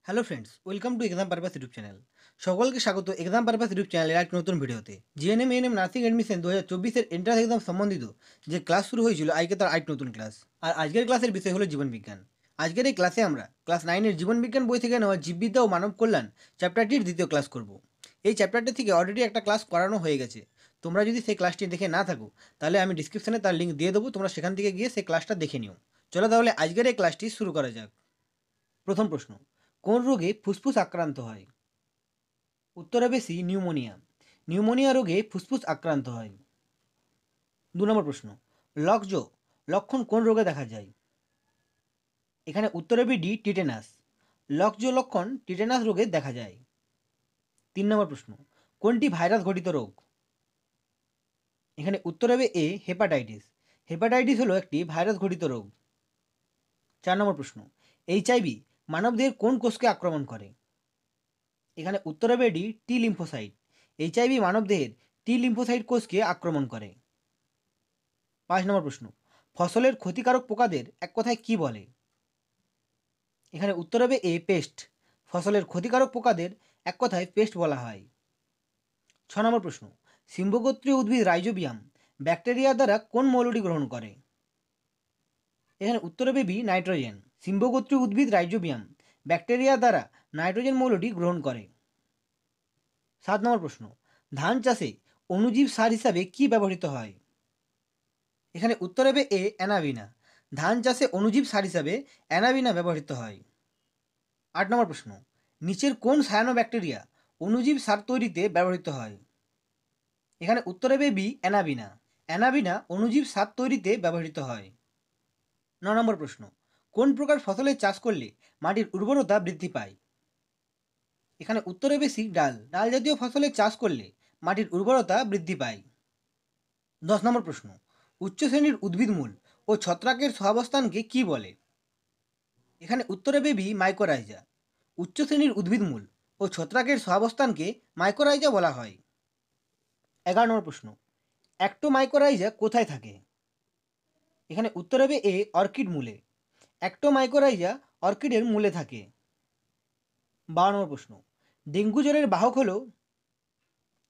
Hello friends, welcome to exam purpose YouTube channel. সকলকে স্বাগত exam purpose YouTube চ্যানেলের এক নতুন ভিডিওতে। জিএনএম এএনএম নার্সিং অ্যাডমিশন 2024-এর এন্ট্রান্স এক্সাম সম্বন্ধিত যে ক্লাস শুরু হয়েছিল, আজকে তার আরেক নতুন ক্লাস। আর আজকের ক্লাসের বিষয় হলো জীবনবিজ্ঞান। আজকের এই ক্লাসে আমরা ক্লাস 9-এর জীবনবিজ্ঞান বই থেকে নেওয়া জীববিদ্যা ও মানব কল্যাণ চ্যাপ্টারটির দ্বিতীয় ক্লাস করব। এই চ্যাপ্টারটি থেকে অলরেডি একটা ক্লাস করানো হয়ে গেছে। তোমরা যদি সেই ক্লাসটি দেখে না থাকো, তাহলে আমি ডিসক্রিপশনে তার লিঙ্ক দিয়ে দেবো, তোমরা সেখান থেকে গিয়ে সেই ক্লাসটা দেখে নিও। চলো তাহলে আজকের এই ক্লাসটি শুরু করা যাক। প্রথম প্রশ্ন, কোন রোগে ফুসফুস আক্রান্ত হয়? উত্তর হবে সি, নিউমোনিয়া। নিউমোনিয়া রোগে ফুসফুস আক্রান্ত হয়। 2 নম্বর প্রশ্ন, লকজো লক্ষণ কোন রোগে দেখা যায়? এখানে উত্তর হবে ডি, টিটেনাস। লকজো লক্ষণ টিটেনাস রোগে দেখা যায়। 3 নম্বর প্রশ্ন, কোনটি ভাইরাস ঘটিত রোগ? এখানে উত্তর হবে এ, হেপাটাইটিস। হেপাটাইটিস হলো একটি ভাইরাস ঘটিত রোগ। 4 নম্বর প্রশ্ন, এইচআইভি মানবদেহের কোন কোষকে আক্রমণ করে? এখানে উত্তর হবে ডি, টি লিম্ফোসাইট। এইচআইভি মানবদেহের টি লিম্ফোসাইট কোষকে আক্রমণ করে। 5 নম্বর প্রশ্ন, ফসলের ক্ষতিকারক পোকাদের এক কথায় কি বলে? এখানে উত্তর হবে এ, পেস্ট। ফসলের ক্ষতিকারক পোকাদের এক কথায় পেস্ট বলা হয়। 6 নম্বর প্রশ্ন, সিম্বগোত্রীয় উদ্ভিদ রাইজোবিয়াম ব্যাকটেরিয়া দ্বারা কোন মৌলটি গ্রহণ করে? এখানে উত্তর হবে বি, নাইট্রোজেন। সিম্বগোত্রীয় উদ্ভিদ রাইজোবিয়াম ব্যাকটেরিয়া দ্বারা নাইট্রোজেন মৌলটি গ্রহণ করে। 7 নম্বর প্রশ্ন, ধান চাষে অণুজীব সার হিসাবে কি ব্যবহৃত হয়? এখানে উত্তর হবে এ, অ্যানাবিনা। ধান চাষে অণুজীব সার হিসাবে অ্যানাবিনা ব্যবহৃত হয়। 8 নম্বর প্রশ্ন, নিচের কোন সায়ানোব্যাকটেরিয়া অণুজীব সার তৈরিতে ব্যবহৃত হয়? এখানে উত্তর হবে বি, অ্যানাবিনা। অ্যানাবিনা অণুজীব সার তৈরিতে ব্যবহৃত হয়। 9 নম্বর প্রশ্ন, কোন প্রকার ফসলের চাষ করলে মাটির উর্বরতা বৃদ্ধি পায়? এখানে উত্তর হবে সি, ডাল। ডাল জাতীয় ফসলের চাষ করলে মাটির উর্বরতা বৃদ্ধি পায়। 10 নম্বর প্রশ্ন, উচ্চ শ্রেণীর উদ্ভিদমূল ও ছত্রাকের সহাবস্থানকে কি বলে? এখানে উত্তর হবে বি, মাইকোরাইজা। উচ্চ শ্রেণীর উদ্ভিদমূল ও ছত্রাকের সহাবস্থানকে মাইকোরাইজা বলা হয়। 11 নম্বর প্রশ্ন, অ্যাক্টোমাইকোরাইজা কোথায় থাকে? এখানে উত্তর হবে এ, অর্কিড মূলে। অ্যাক্টোমাইকোরাইজা অর্কিডের মূলে থাকে। 12 নম্বর প্রশ্ন, ডেঙ্গু জ্বরের বাহক হলো?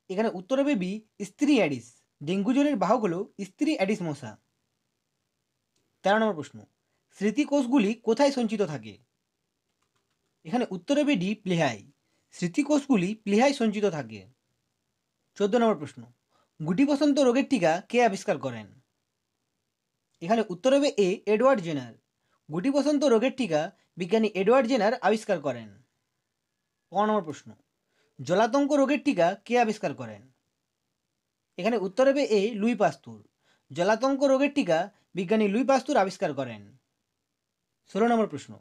এখানে উত্তর হবে বি, স্ত্রী অ্যাডিস। ডেঙ্গু জ্বরের বাহক হলো স্ত্রী অ্যাডিস মশা। 13 নম্বর প্রশ্ন, স্মৃতিকোষগুলি কোথায় সঞ্চিত থাকে? এখানে উত্তর হবে ডি, প্লেহায়। স্মৃতিকোষগুলি প্লেহায় সঞ্চিত থাকে। 14 নম্বর প্রশ্ন, গুটি বসন্ত রোগের টিকা কে আবিষ্কার করেন? এখানে উত্তর হবে এ, এডওয়ার্ড জেনার। গুটি বসন্ত রোগের টিকা বিজ্ঞানী এডওয়ার্ড জেনার আবিষ্কার করেন। 15 নম্বর প্রশ্ন, জলাতঙ্ক রোগের টিকা কে আবিষ্কার করেন? এখানে উত্তর হবে এ, লুই পাস্তুর। জলাতঙ্ক রোগের টিকা বিজ্ঞানী লুই পাস্তুর আবিষ্কার করেন। 16 নম্বর প্রশ্ন,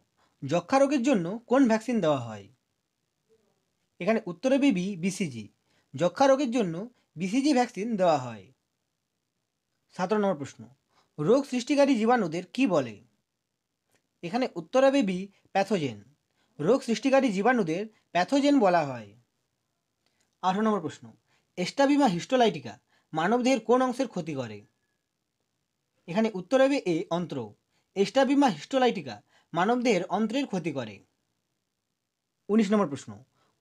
যক্ষা রোগের জন্য কোন ভ্যাকসিন দেওয়া হয়? এখানে উত্তর হবে বি, বিসিজি। যক্ষা রোগের জন্য বিসিজি ভ্যাকসিন দেওয়া হয়। 17 নম্বর প্রশ্ন, রোগ সৃষ্টিকারী জীবাণুদের কি বলে? এখানে উত্তর হবে বি, প্যাথোজেন। রোগ সৃষ্টিকারী জীবাণুদের প্যাথোজেন বলা হয়। 18 নম্বর প্রশ্ন, এস্টাবিমা হিস্টোলাইটিকা মানবদেহের কোন অংশের ক্ষতি করে? এখানে উত্তর হবে এ, অন্ত্র। এস্টাবিমা হিস্টোলাইটিকা মানবদেহের অন্ত্রের ক্ষতি করে। 19 নম্বর প্রশ্ন,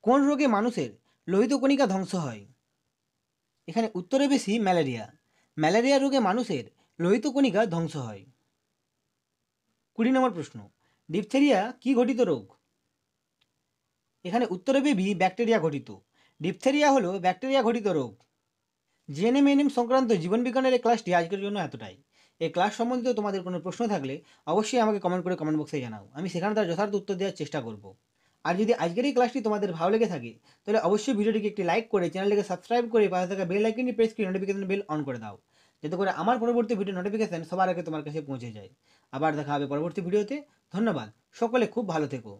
কোন রোগে মানুষের লোহিত কণিকা ধ্বংস হয়? এখানে উত্তর হবে সি, ম্যালেরিয়া। ম্যালেরিয়া রোগে মানুষের লোহিত কণিকা ধ্বংস হয়। 20 নম্বর প্রশ্ন, ডিপথেরিয়া কি ঘটিত রোগ? এখানে উত্তর হবে বি, ব্যাকটেরিয়া ঘটিত। ডিপথেরিয়া হলো ব্যাকটেরিয়া ঘটিত রোগ। জিএনএম সংক্রান্ত জীবনবিজ্ঞানের এই ক্লাসটি আজকের জন্য এতটাই। এই ক্লাস সম্বন্ধিত তোমাদের কোনো প্রশ্ন থাকলে অবশ্যই আমাকে কমেন্ট করে কমেন্ট বক্সে জানাও। আমি সেখানে তার যথার্থ উত্তর দেওয়ার চেষ্টা করব। আর যদি আজকের এই ক্লাসটি তোমাদের ভালো লেগে থাকে, তাহলে অবশ্যই ভিডিওটিকে একটি লাইক করে চ্যানেলটিকে সাবস্ক্রাইব করে পাশে থাকা বেল আইকনটি প্রেস করে নোটিফিকেশন বেল অন করে দাও, যাতে করে আমার পরবর্তী ভিডিও নোটিফিকেশন সবার আগে তোমার কাছে পৌঁছে যায়। আবার দেখা হবে পরবর্তী ভিডিওতে। ধন্যবাদ। সকলে খুব ভালো থেকো।